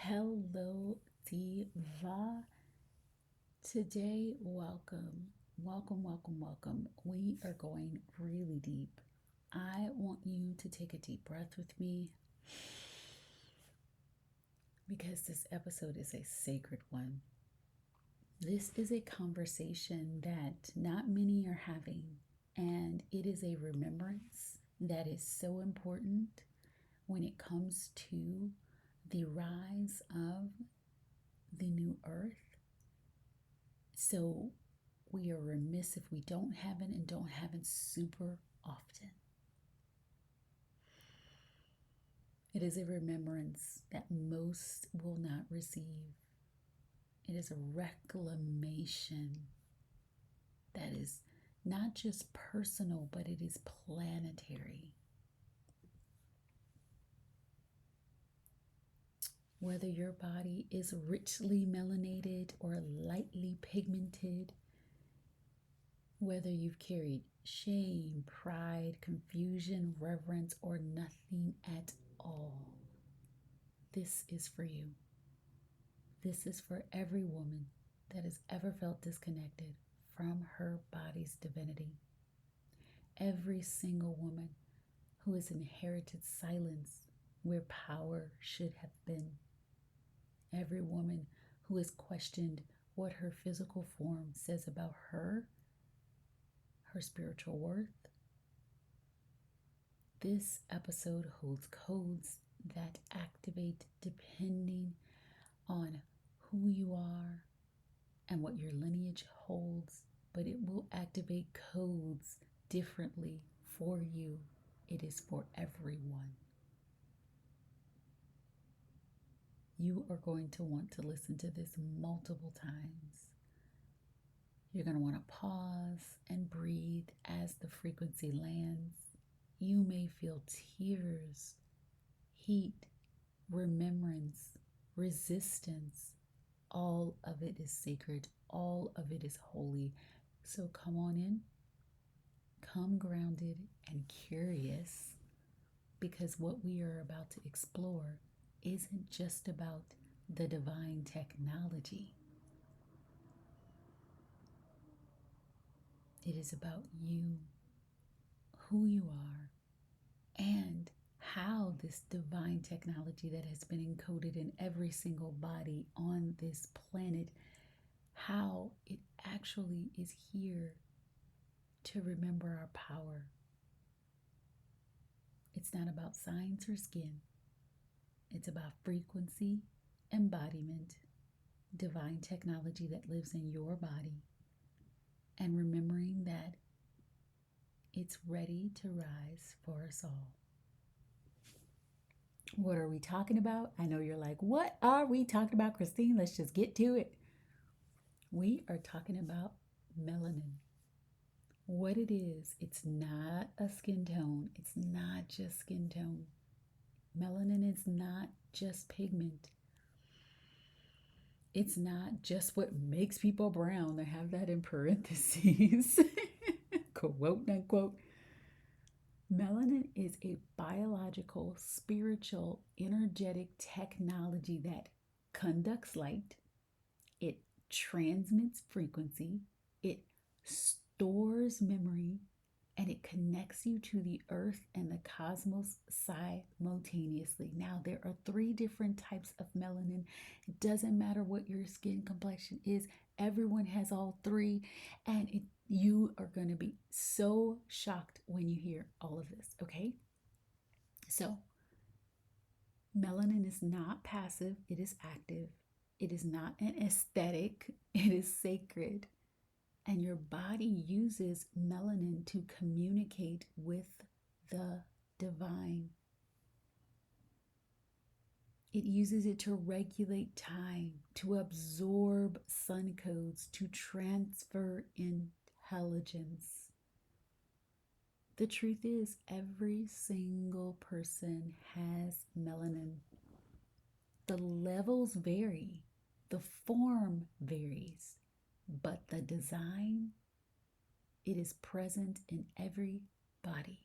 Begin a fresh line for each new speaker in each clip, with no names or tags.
Hello, Divva. Today, welcome. We are going really deep. I want you to take a deep breath with me because this episode is a sacred one. This is a conversation that not many are having, and it is a remembrance that is so important when it comes to the rise of the new earth. So we are remiss if we don't have it and don't have it super often. It is a remembrance that most will not receive. It is a reclamation that is not just personal, but it is planetary. Whether your body is richly melanated or lightly pigmented, whether you've carried shame, pride, confusion, reverence, or nothing at all, this is for you. This is for every woman that has ever felt disconnected from her body's divinity. Every single woman who has inherited silence where power should have been. Every woman who has questioned what her physical form says about her spiritual worth. This episode holds codes that activate depending on who you are and what your lineage holds, but it will activate codes differently for you. It is for everyone. You are going to want to listen to this multiple times. You're going to want to pause and breathe as the frequency lands. You may feel tears, heat, remembrance, resistance. All of it is sacred. All of it is holy. So come on in, come grounded and curious, because what we are about to explore isn't just about the divine technology. It is about you, who you are, and how this divine technology that has been encoded in every single body on this planet, how it actually is here to remember our power. It's not about science or skin. It's about frequency, embodiment, divine technology that lives in your body, and remembering that it's ready to rise for us all. What are we talking about? I know you're like, what are we talking about, Christine? Let's just get to it. We are talking about melanin. What it is, it's not a skin tone. It's not just skin tone. Melanin is not just pigment. It's not just what makes people brown. I have that in parentheses, quote unquote. Melanin is a biological, spiritual, energetic technology that conducts light, it transmits frequency, it stores memory, and it connects you to the earth and the cosmos simultaneously. Now, there are 3 different types of melanin. It doesn't matter what your skin complexion is. Everyone has all 3, and you are going to be so shocked when you hear all of this, okay? So, melanin is not passive, it is active. It is not an aesthetic, it is sacred. And your body uses melanin to communicate with the divine. It uses it to regulate time, to absorb sun codes, to transfer intelligence. The truth is, every single person has melanin. The levels vary, the form varies, but the design, it is present in every body.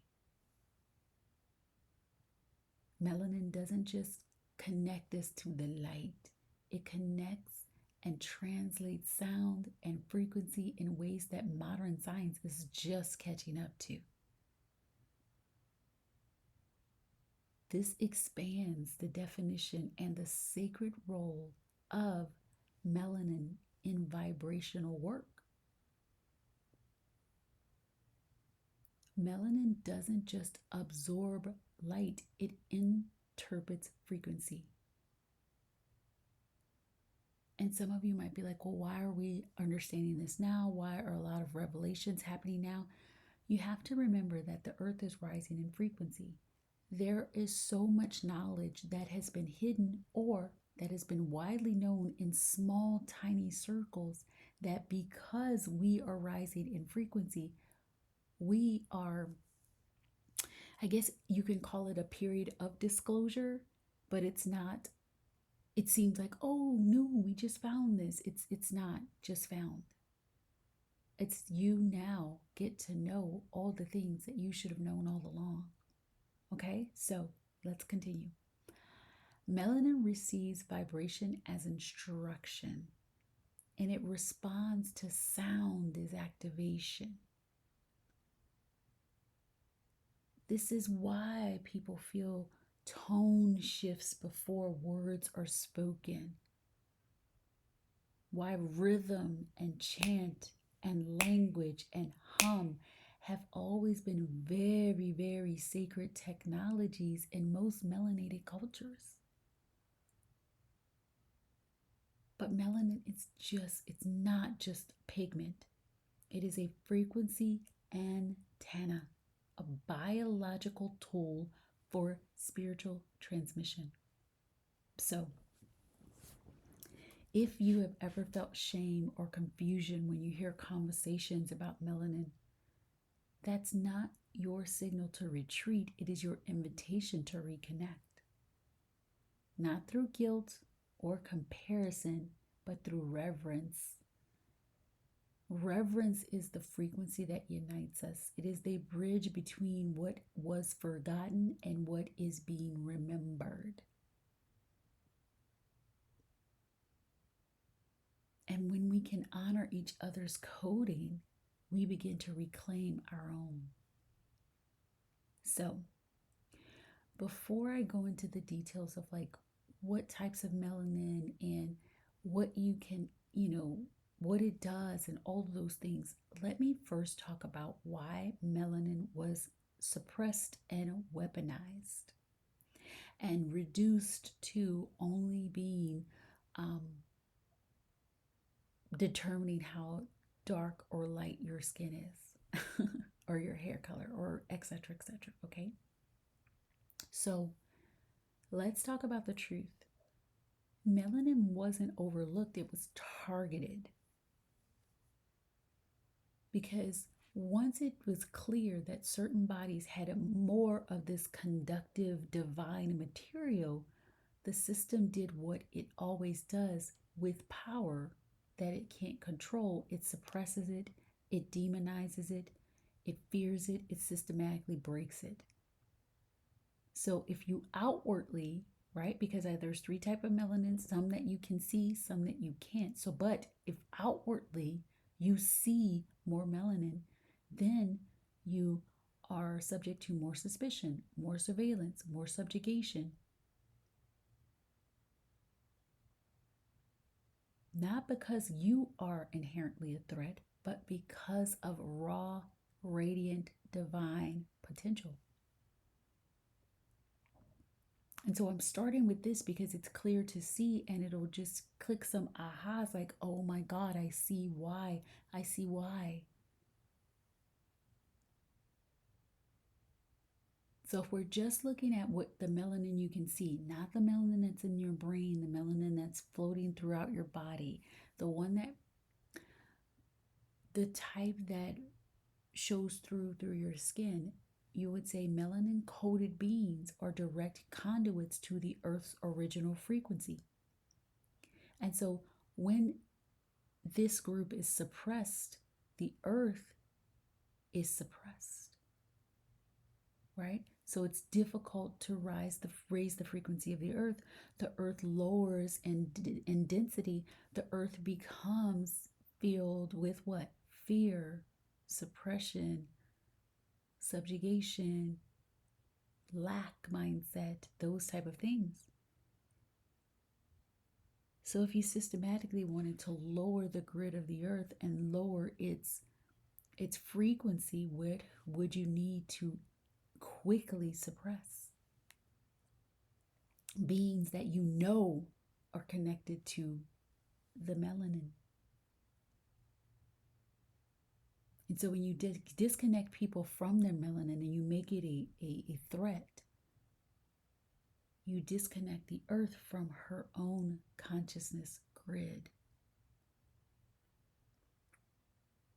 Melanin doesn't just connect us to the light. It connects and translates sound and frequency in ways that modern science is just catching up to. This expands the definition and the sacred role of melanin in vibrational work. Melanin doesn't just absorb light, it interprets frequency. And some of you might be like, well, why are we understanding this now? Why are a lot of revelations happening now? You have to remember that the earth is rising in frequency. There is so much knowledge that has been hidden or that has been widely known in small, tiny circles that because we are rising in frequency, we are, I guess you can call it a period of disclosure, but it's not. It seems like, oh no, we just found this. It's not just found. It's you now get to know all the things that you should have known all along. Okay, so let's continue. Melanin receives vibration as instruction, and it responds to sound as activation. This is why people feel tone shifts before words are spoken. Why rhythm and chant and language and hum have always been very, very sacred technologies in most melanated cultures. But melanin it's not just pigment. It is a frequency antenna, a biological tool for spiritual transmission. So, if you have ever felt shame or confusion when you hear conversations about melanin, that's not your signal to retreat. It is your invitation to reconnect. Not through guilt or comparison, but through reverence. Reverence is the frequency that unites us. It is the bridge between what was forgotten and what is being remembered. And when we can honor each other's coding, we begin to reclaim our own. So, before I go into the details of like what types of melanin and what you can, what it does and all of those things, let me first talk about why melanin was suppressed and weaponized and reduced to only being determining how dark or light your skin is or your hair color or etc. etc. Okay, so let's talk about the truth. Melanin wasn't overlooked, it was targeted. Because once it was clear that certain bodies had more of this conductive divine material, the system did what it always does with power that it can't control. It suppresses it, it demonizes it, it fears it, it systematically breaks it. So if you outwardly, right, because there's 3 types of melanin, some that you can see, some that you can't. So, but if outwardly you see more melanin, then you are subject to more suspicion, more surveillance, more subjugation. Not because you are inherently a threat, but because of raw, radiant, divine potential. And so I'm starting with this because it's clear to see, and it'll just click some ahas like, oh my God, I see why. I see why. So if we're just looking at what the melanin you can see, not the melanin that's in your brain, the melanin that's floating throughout your body, the type that shows through your skin, you would say melanin coated beings are direct conduits to the Earth's original frequency. And so when this group is suppressed, the Earth is suppressed, right? So it's difficult to raise the frequency of the earth. The earth lowers in density. The earth becomes filled with what? Fear, suppression, subjugation, lack mindset, those type of things. So if you systematically wanted to lower the grid of the earth and lower its frequency, what would you need to quickly suppress? Beings that you know are connected to the melanin. And so when you disconnect people from their melanin and you make it a threat, you disconnect the earth from her own consciousness grid.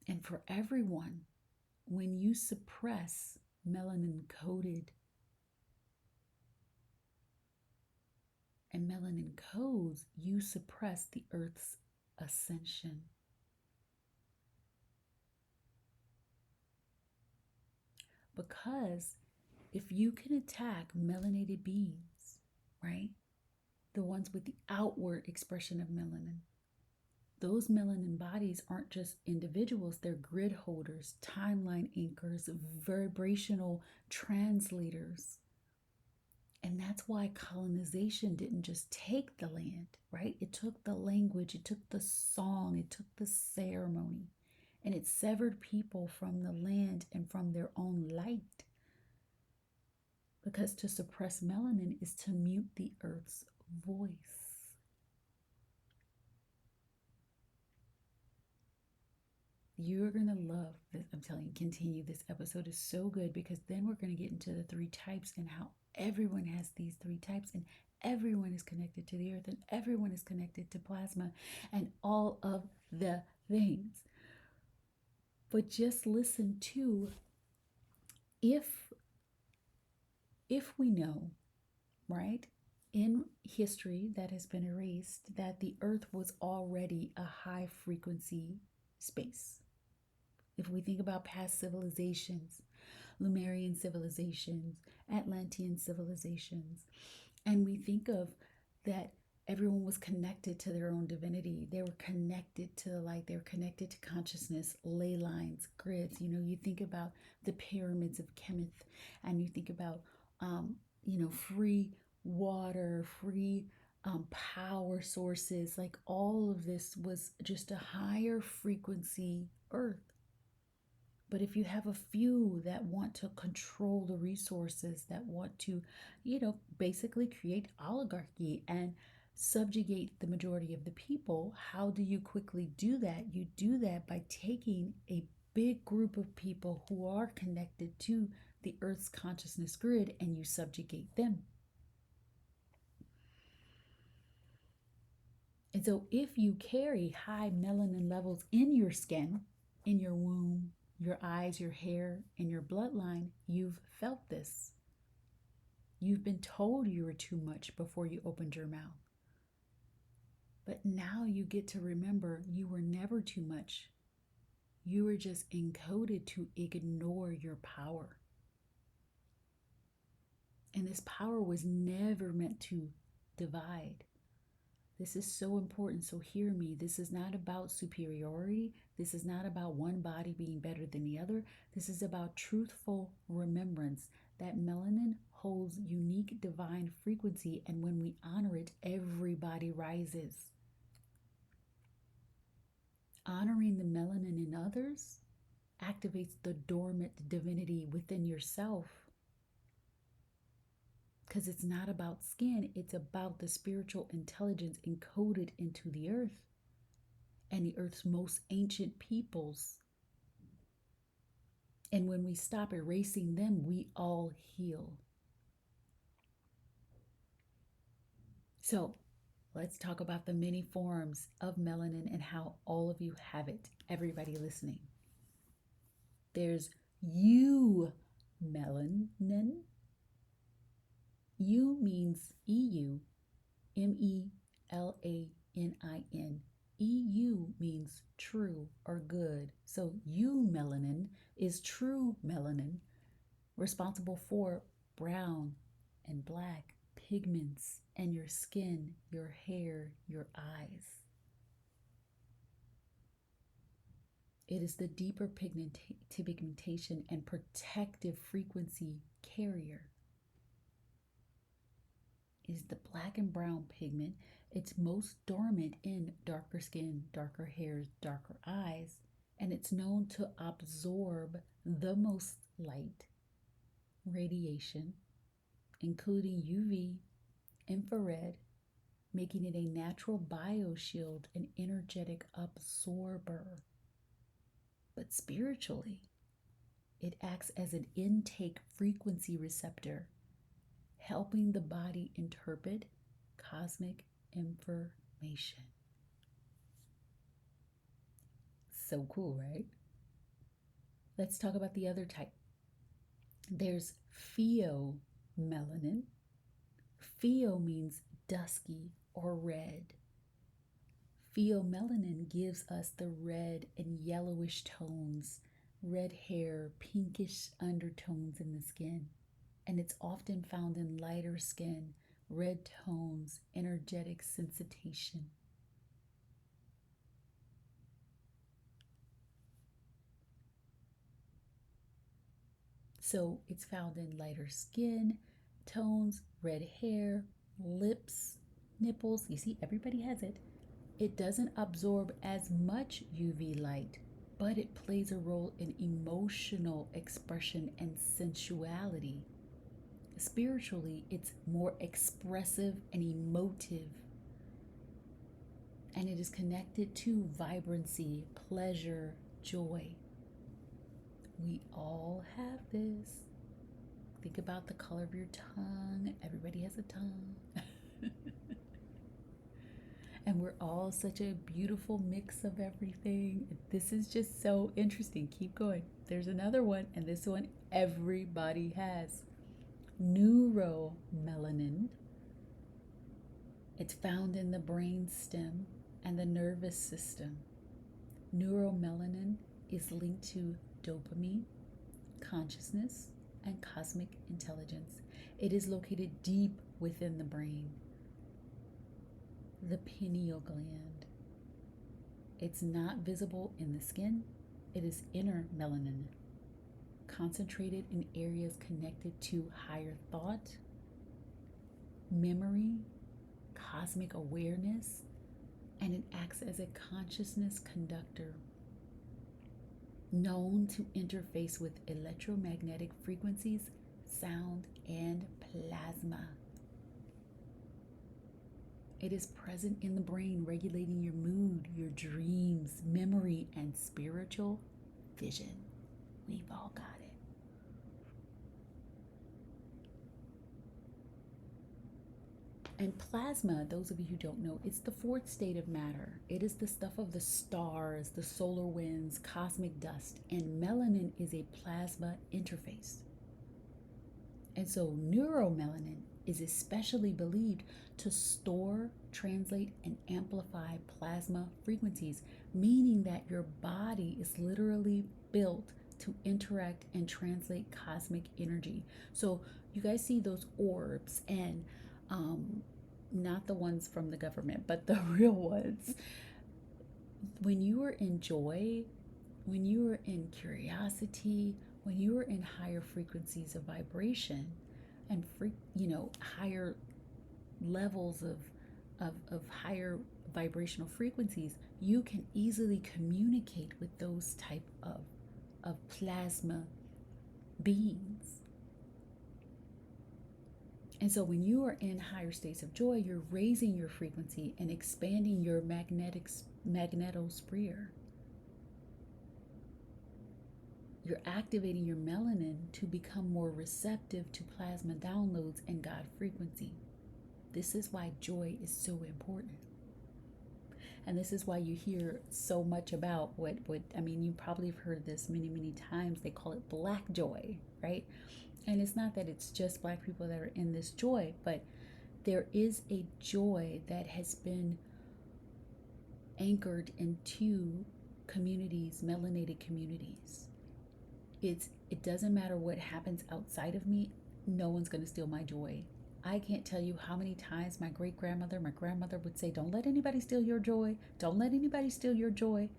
And for everyone, when you suppress melanin coded and melanin codes, you suppress the earth's ascension. Because if you can attack melanated beings, right? The ones with the outward expression of melanin. Those melanin bodies aren't just individuals, they're grid holders, timeline anchors, vibrational translators. And that's why colonization didn't just take the land, right? It took the language, it took the song, it took the ceremony, and it severed people from the land and from their own light. Because to suppress melanin is to mute the earth's voice. You're going to love this. I'm telling you, continue. This episode is so good because then we're going to get into the 3 types and how everyone has these 3 types and everyone is connected to the earth and everyone is connected to plasma and all of the things. But just listen to if we know, right, in history that has been erased, that the earth was already a high frequency space. If we think about past civilizations, Lumerian civilizations, Atlantean civilizations, and we think of that everyone was connected to their own divinity. They were connected to the light. They were connected to consciousness, ley lines, grids. You think about the pyramids of Kemet, and you think about, free water, free power sources. Like all of this was just a higher frequency earth. But if you have a few that want to control the resources, that want to, basically create oligarchy and subjugate the majority of the people, how do you quickly do that? You do that by taking a big group of people who are connected to the Earth's consciousness grid and you subjugate them. And so if you carry high melanin levels in your skin, in your womb, your eyes, your hair, and your bloodline, you've felt this. You've been told you were too much before you opened your mouth. But now you get to remember you were never too much. You were just encoded to ignore your power. And this power was never meant to divide. This is so important, so hear me. This is not about superiority. This is not about one body being better than the other. This is about truthful remembrance that melanin holds unique divine frequency, and when we honor it, everybody rises. Honoring the melanin in others activates the dormant divinity within yourself. Because it's not about skin, it's about the spiritual intelligence encoded into the earth and the earth's most ancient peoples. And when we stop erasing them, we all heal. So let's talk about the many forms of melanin and how all of you have it. Everybody listening. There's melanin. U means EU, MELANIN. EU means true or good. So melanin is true melanin, responsible for brown and black pigments and your skin, your hair, your eyes. It is the deeper pigmentation and protective frequency carrier. It is the black and brown pigment. It's most dormant in darker skin, darker hairs, darker eyes, and it's known to absorb the most light, radiation, including UV, infrared, making it a natural bioshield and energetic absorber. But spiritually, it acts as an intake frequency receptor, helping the body interpret cosmic information. So cool, right? Let's talk about the other type. There's pheomelanin. Pheo means dusky or red. Pheomelanin gives us the red and yellowish tones, red hair, pinkish undertones in the skin, and it's often found in lighter skin, red tones, energetic sensation. So it's found in lighter skin tones, red hair, lips, nipples. You see, everybody has it. It doesn't absorb as much UV light, but it plays a role in emotional expression and sensuality. Spiritually, it's more expressive and emotive, and it is connected to vibrancy, pleasure, joy. We all have this. Think about the color of your tongue. Everybody has a tongue. And we're all such a beautiful mix of everything. This is just so interesting. Keep going. There's another one, and this one everybody has. Neuromelanin. It's found in the brain stem and the nervous system. Neuromelanin is linked to dopamine, consciousness, and cosmic intelligence. It is located deep within the brain. The pineal gland. It's not visible in the skin. It is inner melanin, concentrated in areas connected to higher thought, memory, cosmic awareness, and it acts as a consciousness conductor, known to interface with electromagnetic frequencies, sound, and plasma. It is present in the brain, regulating your mood, your dreams, memory, and spiritual vision. We've all got it. And plasma, those of you who don't know, it's the fourth state of matter. It is the stuff of the stars, the solar winds, cosmic dust, and melanin is a plasma interface. And so neuromelanin is especially believed to store, translate, and amplify plasma frequencies, meaning that your body is literally built to interact and translate cosmic energy. So you guys see those orbs, and not the ones from the government, but the real ones. When you are in joy, when you are in curiosity, when you are in higher frequencies of vibration and higher levels of higher vibrational frequencies, you can easily communicate with those type of plasma beings. And so when you are in higher states of joy, you're raising your frequency and expanding your magnetosphere. You're activating your melanin to become more receptive to plasma downloads and God frequency. This is why joy is so important. And this is why you hear so much about you probably have heard this many, many times. They call it black joy, right? And it's not that it's just Black people that are in this joy, but there is a joy that has been anchored into communities, melanated communities. It doesn't matter what happens outside of me. no one's going to steal my joy. I can't tell you how many times my grandmother would say, don't let anybody steal your joy. Don't let anybody steal your joy.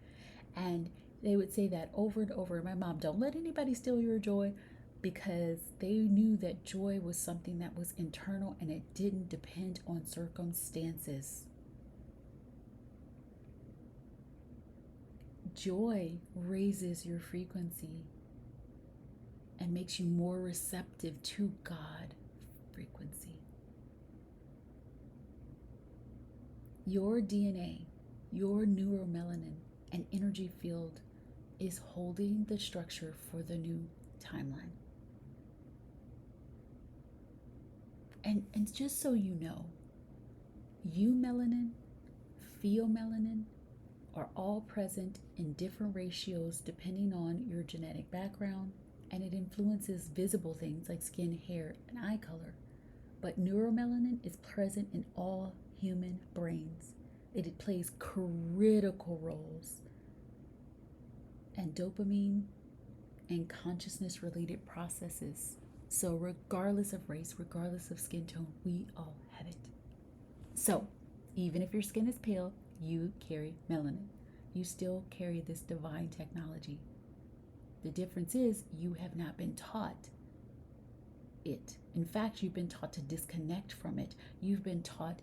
And they would say that over and over. My mom, don't let anybody steal your joy, because they knew that joy was something that was internal and it didn't depend on circumstances. Joy raises your frequency and makes you more receptive to God frequency. Your DNA, your neuromelanin and energy field is holding the structure for the new timeline. And just so you know, melanin, melanin are all present in different ratios depending on your genetic background, and it influences visible things like skin, hair, and eye color. But neuromelanin is present in all human brains. It plays critical roles, and dopamine and consciousness related processes. So regardless of race, regardless of skin tone, we all have it. So even if your skin is pale, you carry melanin. You still carry this divine technology. The difference is you have not been taught it. In fact, you've been taught to disconnect from it. You've been taught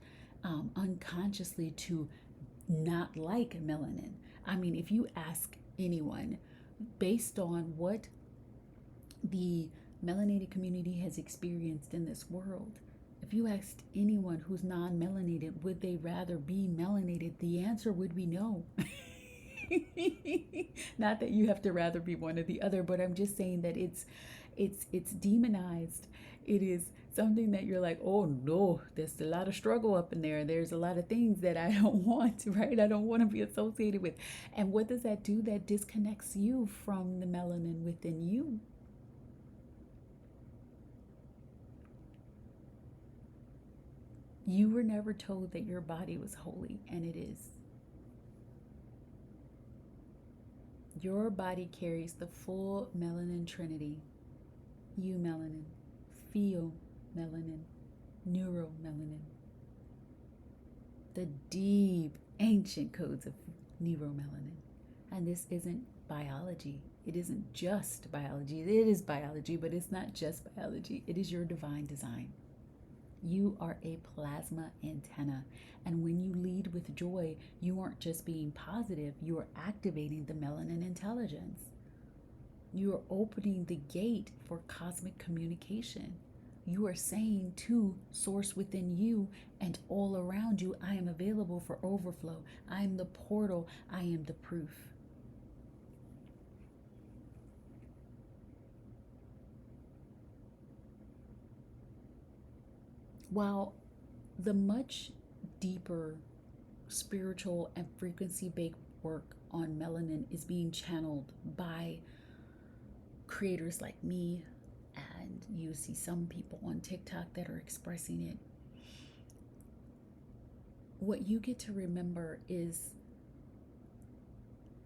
unconsciously to not like melanin. I mean, if you ask anyone, based on what the melanated community has experienced in this world, if you asked anyone who's non-melanated, would they rather be melanated? The answer would be no. Not that you have to rather be one or the other, but I'm just saying that it's demonized. It is something that you're like, oh no, there's a lot of struggle up in there. There's a lot of things that I don't want, right? I don't want to be associated with. And what does that do? That disconnects you from the melanin within you. You were never told that your body was holy, and it is. Your body carries the full melanin trinity. You melanin, feel melanin, neuromelanin. The deep, ancient codes of neuromelanin. And this isn't biology. It isn't just biology. It is biology, but it's not just biology. It is your divine design. You are a plasma antenna. And when you lead with joy, you aren't just being positive, you are activating the melanin intelligence. You are opening the gate for cosmic communication. You are saying to source within you and all around you, I am available for overflow. I am the portal. I am the proof. While the much deeper spiritual and frequency-based work on melanin is being channeled by creators like me, and you see some people on TikTok that are expressing it, what you get to remember is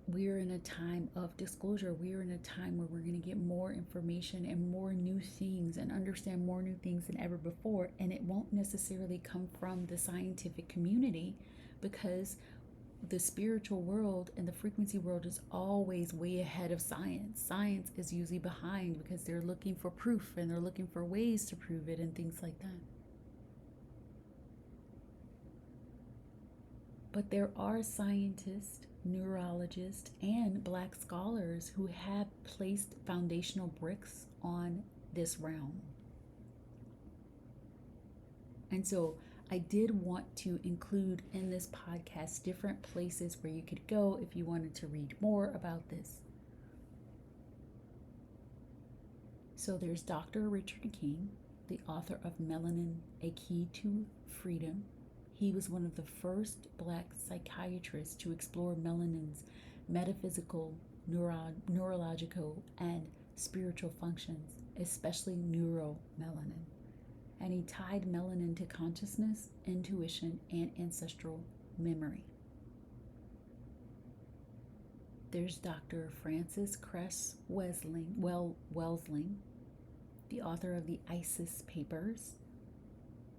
we're in a time of disclosure. We're in a time where we're going to get more information and more new things and understand more new things than ever before. And it won't necessarily come from the scientific community, because the spiritual world and the frequency world is always way ahead of science. Science is usually behind because they're looking for proof and they're looking for ways to prove it and things like that. But there are scientists, neurologists, and Black scholars who have placed foundational bricks on this realm. And so I did want to include in this podcast different places where you could go if you wanted to read more about this. So there's Dr. Richard King, the author of Melanin, A Key to Freedom. He was one of the first Black psychiatrists to explore melanin's metaphysical, neurological, and spiritual functions, especially neuromelanin. And he tied melanin to consciousness, intuition, and ancestral memory. There's Dr. Francis Cress Welsing. the author of the ISIS Papers.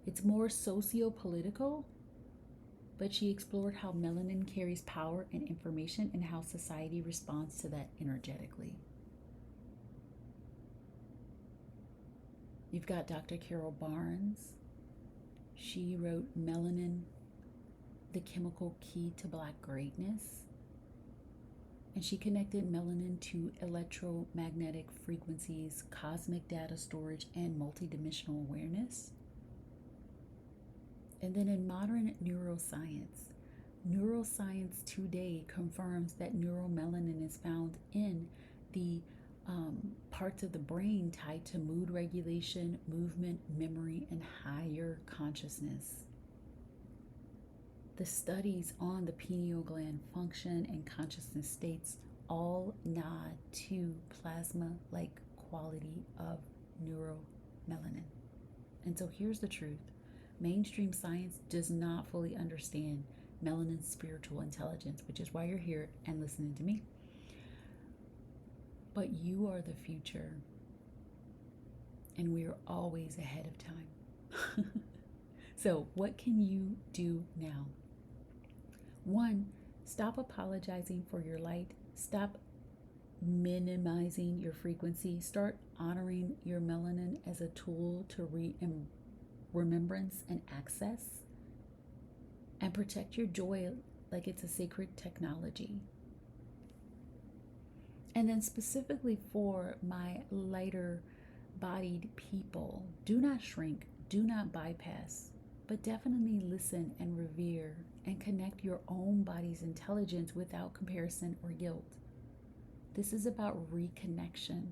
It's more socio-political, but she explored how melanin carries power and information and how society responds to that energetically. You've got Dr. Carol Barnes. She wrote Melanin, the Chemical Key to Black Greatness. And she connected melanin to electromagnetic frequencies, cosmic data storage, and multidimensional awareness. And then in modern neuroscience, neuroscience today confirms that neuromelanin is found in the parts of the brain tied to mood regulation, movement, memory, and higher consciousness. The studies on the pineal gland function and consciousness states all nod to plasma-like quality of neuromelanin. And so here's the truth. Mainstream science does not fully understand melanin's spiritual intelligence, which is why you're here and listening to me. But you are the future, and we are always ahead of time. So what can you do now? 1, stop apologizing for your light. Stop minimizing your frequency. Start honoring your melanin as a tool to remembrance and access. And protect your joy like it's a sacred technology. And then specifically for my lighter bodied people, do not shrink, do not bypass, but definitely listen and revere and connect your own body's intelligence without comparison or guilt. This is about reconnection.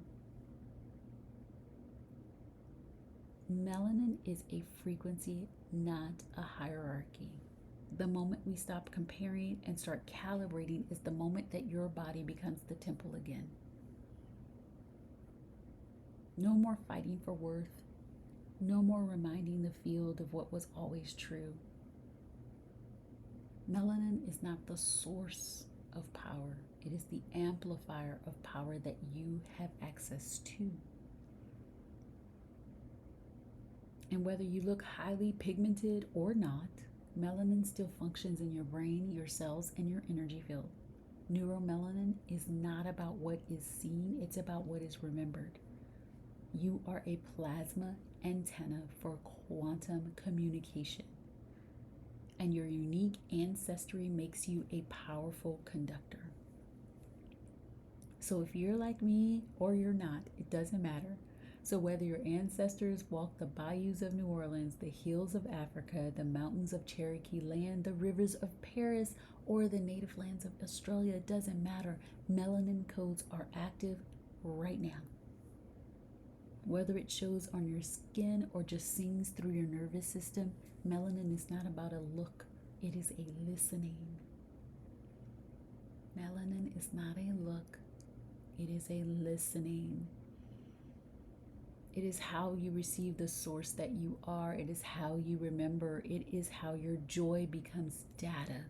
Melanin is a frequency, not a hierarchy. The moment we stop comparing and start calibrating is the moment that your body becomes the temple again. No more fighting for worth. No more reminding the field of what was always true. Melanin is not the source of power. It is the amplifier of power that you have access to. And whether you look highly pigmented or not, melanin still functions in your brain, your cells, and your energy field. Neuromelanin is not about what is seen, it's about what is remembered. You are a plasma antenna for quantum communication, and your unique ancestry makes you a powerful conductor. So if you're like me or you're not, it doesn't matter. So whether your ancestors walked the bayous of New Orleans, the hills of Africa, the mountains of Cherokee land, the rivers of Paris, or the native lands of Australia, it doesn't matter. Melanin codes are active right now. Whether it shows on your skin or just sings through your nervous system, melanin is not about a look, it is a listening. Melanin is not a look, it is a listening. It is how you receive the source that you are. It is how you remember. It is how your joy becomes data.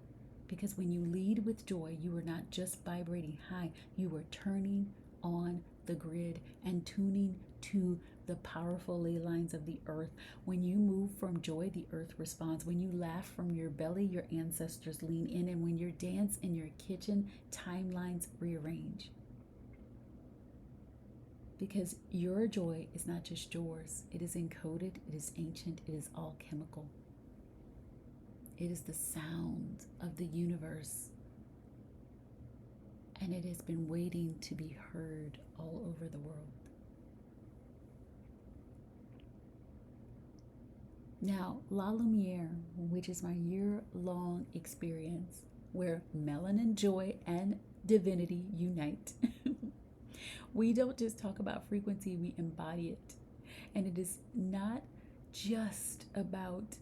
Because when you lead with joy, you are not just vibrating high, you are turning on the grid and tuning to the powerful ley lines of the earth. When you move from joy, the earth responds. When you laugh from your belly, your ancestors lean in. And when you dance in your kitchen, timelines rearrange. Because your joy is not just yours. It is encoded, it is ancient, it is alchemical. It is the sound of the universe. And it has been waiting to be heard all over the world. Now, La Lumière, which is my year-long experience where melanin, joy, and divinity unite. We don't just talk about frequency, we embody it. And it is not just about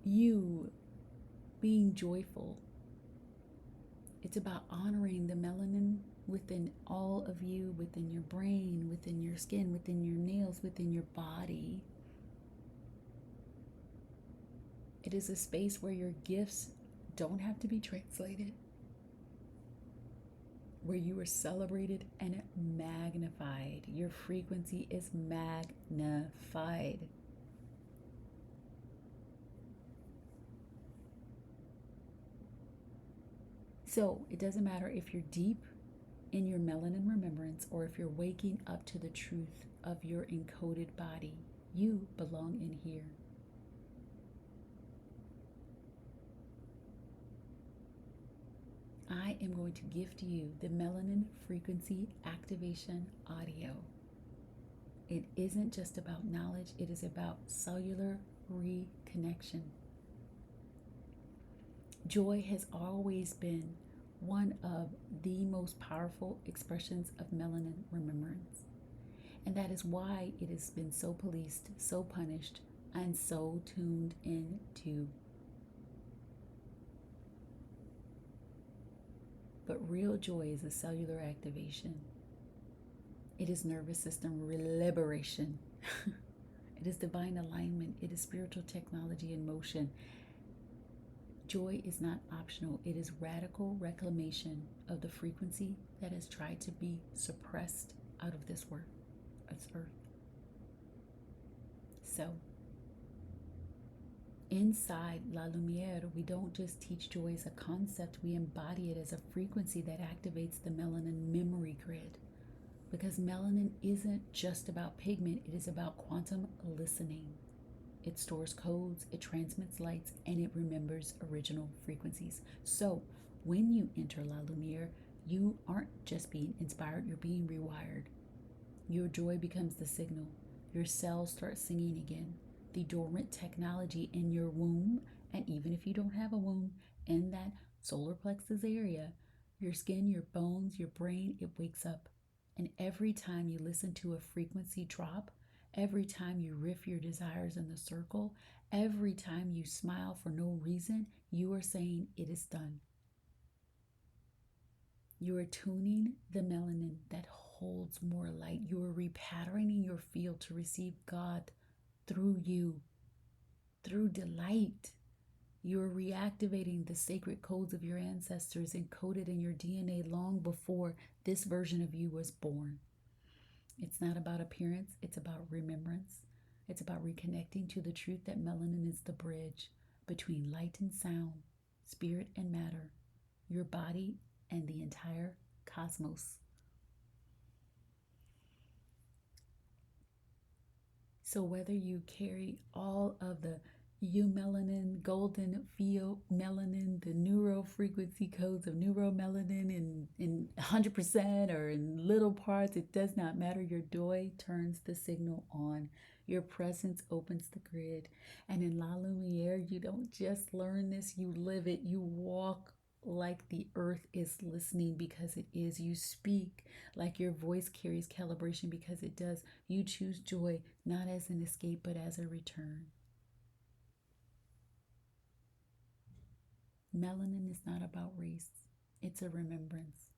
you being joyful. It's about honoring the melanin within all of you, within your brain, within your skin, within your nails, within your body. It is a space where your gifts don't have to be translated. where you are celebrated and magnified. Your frequency is magnified. So it doesn't matter if you're deep in your melanin remembrance or if you're waking up to the truth of your encoded body, you belong in here. I am going to gift you the melanin frequency activation audio. It isn't just about knowledge, it is about cellular reconnection. Joy has always been one of the most powerful expressions of melanin remembrance. And that is why it has been so policed, so punished, and so tuned into. But real joy is a cellular activation. It is nervous system liberation. It is divine alignment. It is spiritual technology in motion. Joy is not optional. It is radical reclamation of the frequency that has tried to be suppressed out of this earth. So, inside La Lumière, we don't just teach joy as a concept, we embody it as a frequency that activates the melanin memory grid. Because melanin isn't just about pigment, it is about quantum listening. It stores codes, it transmits lights, and it remembers original frequencies. So when you enter La Lumière, you aren't just being inspired, you're being rewired. Your joy becomes the signal. Your cells start singing again. The dormant technology in your womb, and even if you don't have a womb, in that solar plexus area, your skin, your bones, your brain, it wakes up. And every time you listen to a frequency drop, every time you riff your desires in the circle, every time you smile for no reason, you are saying it is done. You are tuning the melanin that holds more light. You are repatterning your field to receive God through you, through delight. You are reactivating the sacred codes of your ancestors encoded in your DNA long before this version of you was born. It's not about appearance, it's about remembrance. It's about reconnecting to the truth that melanin is the bridge between light and sound, spirit and matter, your body and the entire cosmos. So whether you carry all of the eumelanin, golden pheomelanin, the neuro frequency codes of neuromelanin in 100% or in little parts, it does not matter. Your joy turns the signal on. Your presence opens the grid. And in La Lumière, you don't just learn this, you live it. You walk like the earth is listening because it is. You speak like your voice carries calibration because it does. You choose joy not as an escape but as a return. Melanin is not about race. It's a remembrance.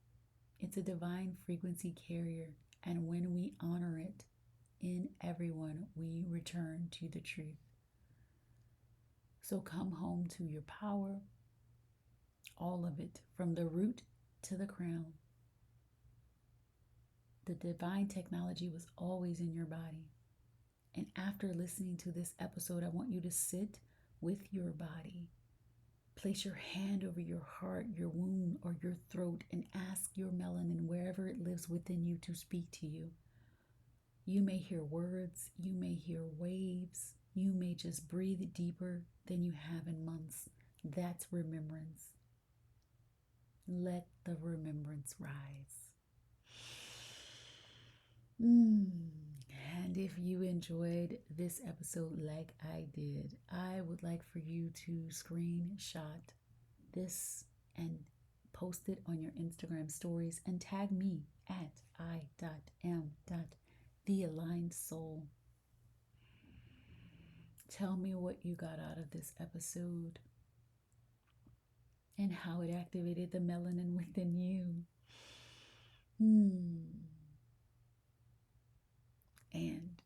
It's a divine frequency carrier. And when we honor it in everyone, we return to the truth. So come home to your power, all of it, from the root to the crown. The divine technology was always in your body. And after listening to this episode, I want you to sit with your body. Place your hand over your heart, your womb, or your throat and ask your melanin, wherever it lives within you, to speak to you. You may hear words, you may hear waves, you may just breathe deeper than you have in months. That's remembrance. Let the remembrance rise. And if you enjoyed this episode like I did, I would like for you to screenshot this and post it on your Instagram stories and tag me at i.m.thealignedsoul. Tell me what you got out of this episode and how it activated the melanin within you. And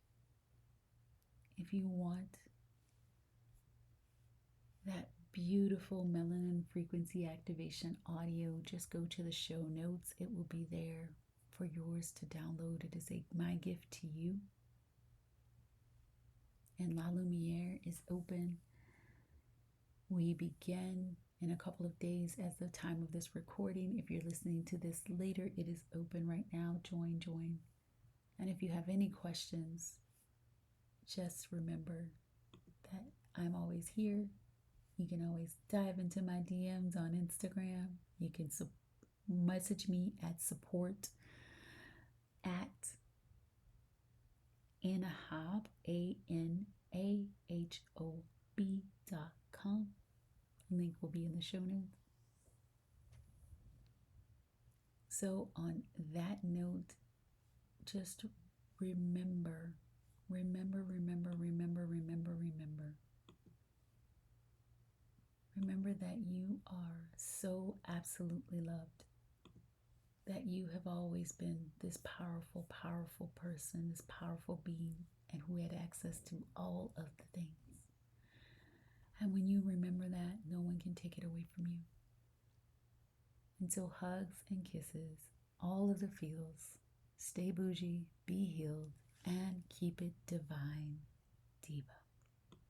if you want that beautiful melanin frequency activation audio, just go to the show notes. It will be there for yours to download. It is my gift to you. And La Lumière is open. We begin in a couple of days as the time of this recording. If you're listening to this later, it is open right now. Join. And if you have any questions, just remember that I'm always here. You can always dive into my DMs on Instagram. You can message me at support@anahob, ANAHOB.com. Link will be in the show notes. So on that note, just remember that you are so absolutely loved, that you have always been this powerful person, this powerful being, and who had access to all of the things. And when you remember that, no one can take it away from you. And so hugs and kisses, all of the feels. Stay bougie, be healed, and keep it divine, Divva.